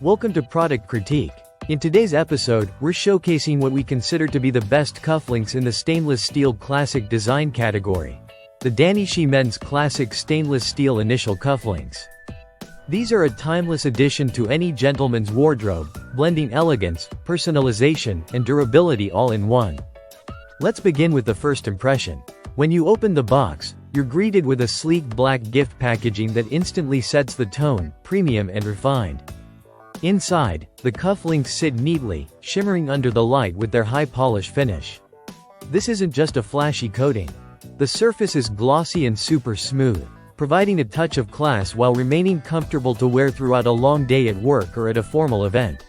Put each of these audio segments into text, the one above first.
Welcome to Product Critique. In today's episode, we're showcasing what we consider to be the best cufflinks in the stainless steel classic design category. The Dannyshi Men's Classic Stainless Steel Initial Cufflinks. These are a timeless addition to any gentleman's wardrobe, blending elegance, personalization, and durability all in one. Let's begin with the first impression. When you open the box, you're greeted with a sleek black gift packaging that instantly sets the tone, premium and refined. Inside, the cufflinks sit neatly, shimmering under the light with their high polish finish. This isn't just a flashy coating. The surface is glossy and super smooth, providing a touch of class while remaining comfortable to wear throughout a long day at work or at a formal event.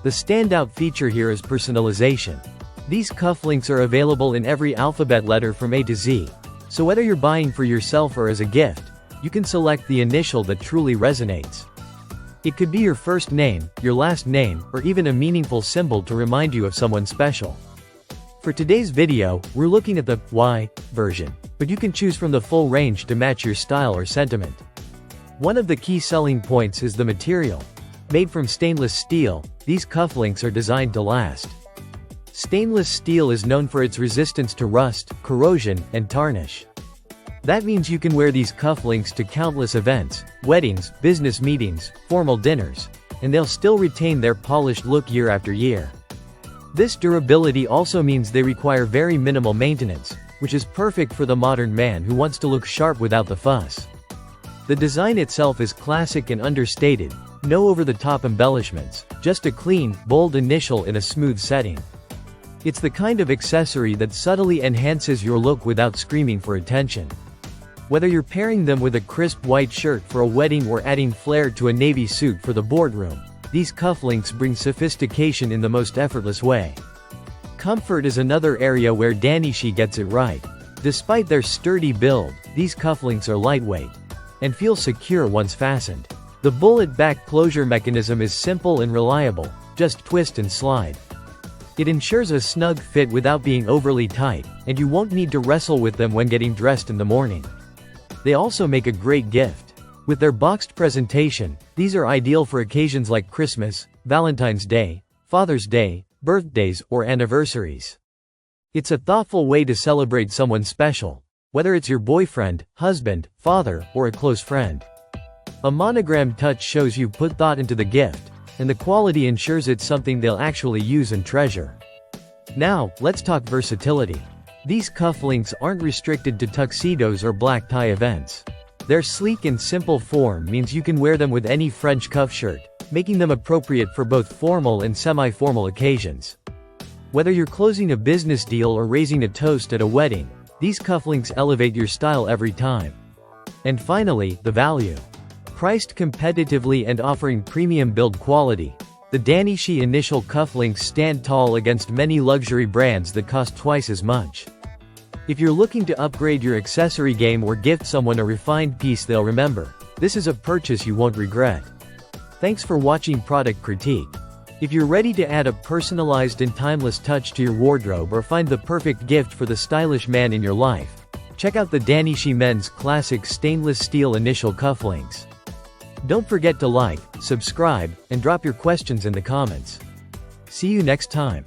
The standout feature here is personalization. These cufflinks are available in every alphabet letter from A to Z, so whether you're buying for yourself or as a gift, you can select the initial that truly resonates. It could be your first name, your last name, or even a meaningful symbol to remind you of someone special. For today's video, we're looking at the Y version, but you can choose from the full range to match your style or sentiment. One of the key selling points is the material. Made from stainless steel, these cufflinks are designed to last. Stainless steel is known for its resistance to rust, corrosion, and tarnish. That means you can wear these cufflinks to countless events, weddings, business meetings, formal dinners, and they'll still retain their polished look year after year. This durability also means they require very minimal maintenance, which is perfect for the modern man who wants to look sharp without the fuss. The design itself is classic and understated, no over-the-top embellishments, just a clean, bold initial in a smooth setting. It's the kind of accessory that subtly enhances your look without screaming for attention. Whether you're pairing them with a crisp white shirt for a wedding or adding flair to a navy suit for the boardroom, these cufflinks bring sophistication in the most effortless way. Comfort is another area where Dannyshi gets it right. Despite their sturdy build, these cufflinks are lightweight and feel secure once fastened. The bullet-back closure mechanism is simple and reliable, just twist and slide. It ensures a snug fit without being overly tight, and you won't need to wrestle with them when getting dressed in the morning. They also make a great gift. With their boxed presentation, these are ideal for occasions like Christmas, Valentine's Day, Father's Day, birthdays, or anniversaries. It's a thoughtful way to celebrate someone special, whether it's your boyfriend, husband, father, or a close friend. A monogram touch shows you put thought into the gift, and the quality ensures it's something they'll actually use and treasure. Now, let's talk versatility. These cufflinks aren't restricted to tuxedos or black tie events. Their sleek and simple form means you can wear them with any French cuff shirt, making them appropriate for both formal and semi-formal occasions. Whether you're closing a business deal or raising a toast at a wedding, these cufflinks elevate your style every time. And finally, the value. Priced competitively and offering premium build quality, the Dannyshi Initial Cufflinks stand tall against many luxury brands that cost twice as much. If you're looking to upgrade your accessory game or gift someone a refined piece they'll remember, this is a purchase you won't regret. Thanks for watching Product Critique. If you're ready to add a personalized and timeless touch to your wardrobe or find the perfect gift for the stylish man in your life, check out the Dannyshi Men's Classic Stainless Steel Initial Cufflinks. Don't forget to like, subscribe, and drop your questions in the comments. See you next time.